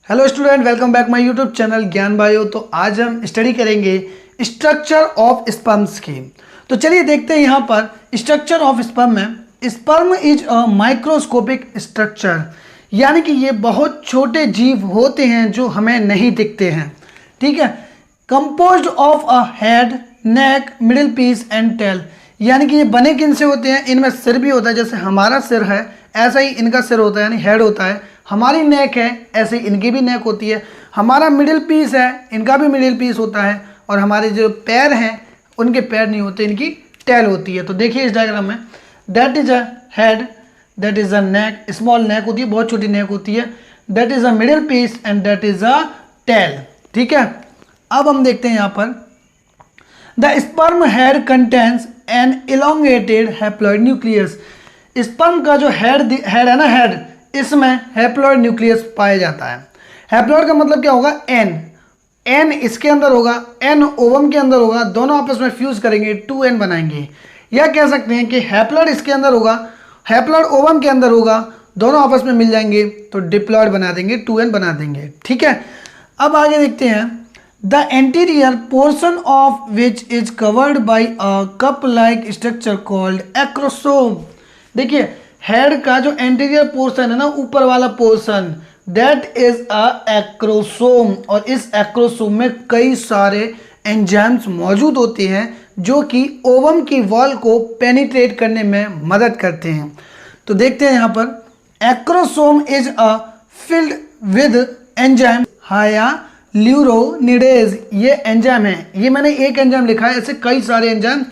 Hello student, welcome back my YouTube channel ज्ञान bio. तो आज हम स्टडी करेंगे स्ट्रक्चर ऑफ स्पर्म्स की। तो चलिए देखते हैं यहाँ पर स्ट्रक्चर ऑफ स्पर्म में। Sperm is a microscopic structure, यानी कि ये बहुत छोटे जीव होते हैं जो हमें नहीं दिखते हैं। ठीक है, composed of a head, neck, middle piece and tail, यानी कि ये बने किन से होते हैं। इनमें सिर भी होता है, जैसे हमारा सिर है ऐसा ही इनका सिर होता है, यानी हेड होता है। हमारी नेक है ऐसे ही इनकी भी नेक होती है। हमारा मिडिल पीस है, इनका भी मिडिल पीस होता है। और हमारे जो पैर हैं उनके पैर नहीं होते, इनकी टेल होती है। तो देखिए इस डायग्राम में, that is a head, that is a neck, small neck होती है, बहुत छोटी नेक होती है। That is a middle piece and that is a tail. ठीक है, अब हम देखते हैं यहाँ पर the sperm head contains an elongated haploid nucleus. Sperm का जो हेड है ना, हेड, इसमें हैप्लॉइड न्यूक्लियस पाया जाता है। हैप्लॉइड का मतलब क्या होगा, एन इसके अंदर होगा, एन ओवम के अंदर होगा, दोनों आपस में फ्यूज करेंगे 2n बनाएंगे। या कह सकते हैं कि हैप्लॉइड इसके अंदर होगा, हैप्लॉइड ओवम के अंदर होगा, दोनों आपस में मिल जाएंगे तो डिप्लॉइड बना देंगे, 2n बना देंगे। ठीक है, अब आगे देखते हैं the anterior portion of which is covered by a cup like structure called acrosome. देखिए हेड का जो एंटीरियर पोर्शन है ना, ऊपर वाला portion, that is a acrosome. और इस एक्रोसोम में कई सारे एंजाइम्स मौजूद होते हैं जो कि ओवम की वॉल को पेनिट्रेट करने में मदद करते हैं। तो देखते हैं यहाँ पर, acrosome is a filled with enzyme hyaluronidase. ये एंजाइम है, ये मैंने एक एंजाइम लिखा है, ऐसे कई सारे एंजाइम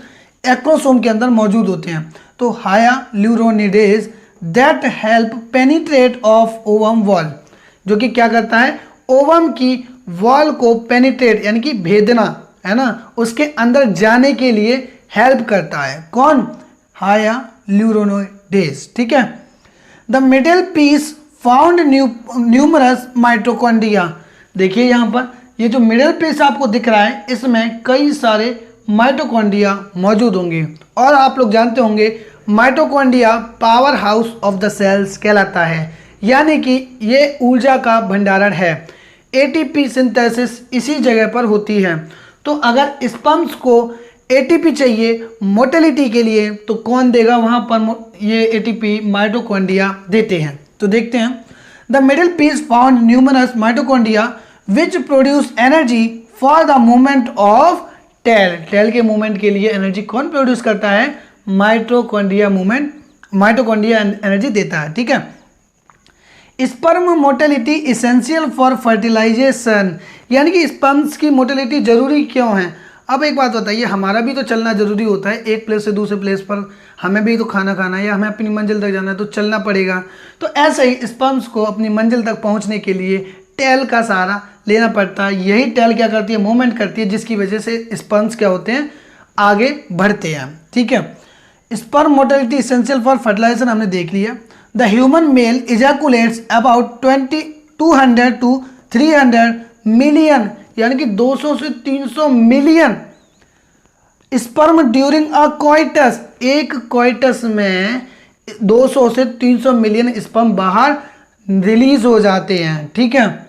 एक्रोसोम के अंदर मौजूद होते हैं। तो hyaluronidase that help penetrate of ovum wall, जो कि क्या करता है, ओवम की वॉल को पेनिट्रेट यानी कि भेदना है ना, उसके अंदर जाने के लिए हेल्प करता है। कौन, हायालुरोनिडेज। ठीक है, the middle piece found numerous mitochondria. देखिए यहाँ पर ये जो मिडिल पीस आपको दिख रहा है, इसमें कई सारे माइटोकॉन्ड्रिया मौजूद होंगे। और आप लोग जानते होंगे mitochondria powerhouse of the cells कहलाता है, यानी कि ये ऊर्जा का भंडारण है। एटीपी सिंथेसिस इसी जगह पर होती है। तो अगर स्पर्म्स को एटीपी चाहिए मोटिलिटी के लिए तो कौन देगा, वहां पर ये एटीपी माइटोकॉन्ड्रिया देते हैं। तो देखते हैं, the middle piece found numerous mitochondria which produce energy for the movement of tail के मूवमेंट के लिए एनर्जी कौन प्रोड्यूस करता है, माइटोकॉन्ड्रिया एनर्जी देता है। ठीक है, sperm motility essential for fertilisation, यानी कि स्पर्म्स की मोटिलिटी जरूरी क्यों है। अब एक बात बताइए, हमारा भी तो चलना जरूरी होता है, एक प्लेस से दूसरे प्लेस पर हमें भी तो खाना खाना है या हमें अपनी मंजिल तक जाना है तो चलना पड़ेगा। तो ऐसे ही स्पर्म्स को अपनी मंजिल तक पहुंचने के लिए टेल का सहारा लेना पड़ता है। यही टेल क्या करती है, मूवमेंट करती है, जिसकी वजह से स्पर्म्स क्या होते हैं, आगे बढ़ते हैं। ठीक है, sperm motility essential for fertilisation हमने देख लिया। The human male ejaculates about 200 to 300 million, यानी कि 200 से 300 million sperm during a coitus. एक कोइटस में 200 से 300 मिलियन स्पर्म बाहर रिलीज हो जाते हैं। ठीक है,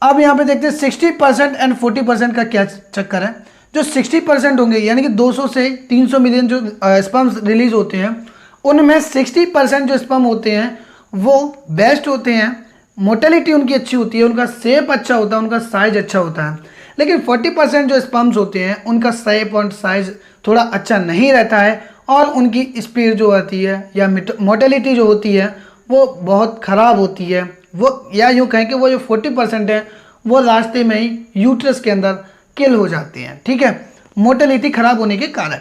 अब यहाँ पे देखते हैं 60% एंड 40% का क्या चक्कर है। जो 60% होंगे, यानी कि 200 से 300 मिलियन जो स्पर्म्स रिलीज होते हैं, उनमें 60% जो स्पर्म होते हैं वो बेस्ट होते हैं, मोटिलिटी उनकी अच्छी होती है, उनका शेप अच्छा होता है, उनका साइज अच्छा होता है। लेकिन 40% जो स्पर्म्स होते हैं उनका शेप और साइज थोड़ा अच्छा नहीं रहता है, और उनकी स्पीड जो आती है या मोटिलिटी जो होती है वो बहुत ख़राब होती है। वो या यूँ कहें कि वो जो 40% है वो रास्ते में ही यूट्रस के अंदर किल हो जाते हैं। ठीक है, मोटिलिटी खराब होने के कारण।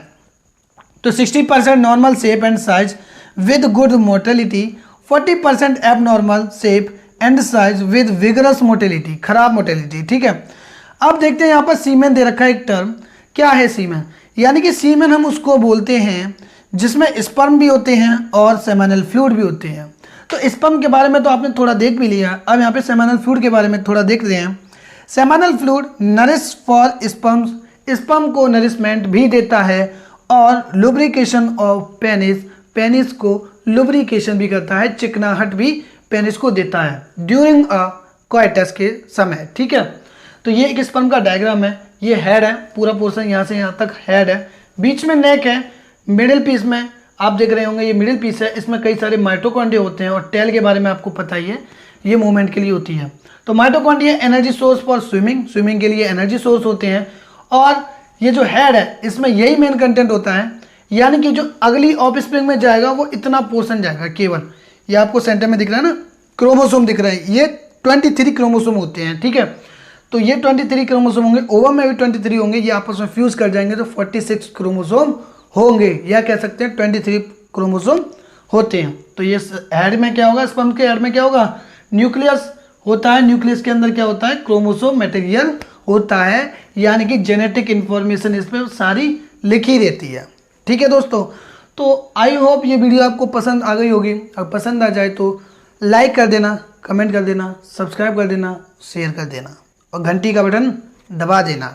तो 60% normal shape and size with good motility, 40% abnormal shape and size with vigorous motility, खराब मोटिलिटी। ठीक है, अब देखते हैं यहाँ पर सीमेन दे रखा है एक टर्म। क्या है सीमेन, यानी कि सीमेन हम उसको बोलते हैं जिसमें स्पर्म भी होते हैं और सेमिनल फ्लूइड भी होते हैं। तो स्पर्म के बारे में तो आपने थोड़ा देख भी लिया, अब यहाँ पे सेमिनल फ्लूइड के बारे में थोड़ा देख रहे हैं। Seminal fluid nourish for sperms, sperm को नरिशमेंट भी देता है, और लुब्रिकेशन ऑफ पेनिस को लुब्रिकेशन भी करता है, चिकनाहट भी पेनिस को देता है। ड्यूरिंग अ कोइटस के समय, ठीक है। तो ये एक स्पर्म का डायग्राम है, ये हेड है, पूरा पोर्शन यहाँ से यहाँ तक हेड है, बीच में नेक है, मिडिल पीस में आप देख रहे होंगे ये मिडिल पीस है, इसमें कई सारे माइटोकॉन्ड्रिया होते हैं और टेल के बारे में आपको पता ही है, ये मूवमेंट के लिए होती है। तो mitochondria energy source for swimming, swimming के लिए एनर्जी सोर्स होते हैं। और ये जो हेड है इसमें यही मेन कंटेंट होता है, यानी कि जो अगली ऑफस्प्रिंग में जाएगा वो इतना पोर्शन जाएगा केवल। ये आपको सेंटर में दिख रहा है ना, क्रोमोसोम दिख रहा है, ये 23 क्रोमोसोम होते हैं, ठीक है। तो ये 23 क्रोमोसोम होंगे, ओवम में भी 23 होंगे, ये आपस में फ्यूज कर जाएंगे तो 46 क्रोमोसोम होंगे, या कह सकते हैं 23 क्रोमोसोम होते हैं। तो ये हेड में क्या होगा, स्पर्म के हेड में क्या होगा, न्यूक्लियस होता है, न्यूक्लियस के अंदर क्या होता है, क्रोमोसोम मटेरियल होता है, यानी कि जेनेटिक इंफॉर्मेशन इसमें सारी लिखी रहती है, ठीक है दोस्तों। तो आई होप ये वीडियो आपको पसंद आ गई होगी, अगर पसंद आ जाए तो लाइक कर देना, कमेंट कर देना, सब्सक्राइब कर देना, शेयर कर देना और घंटी का बटन दबा देना।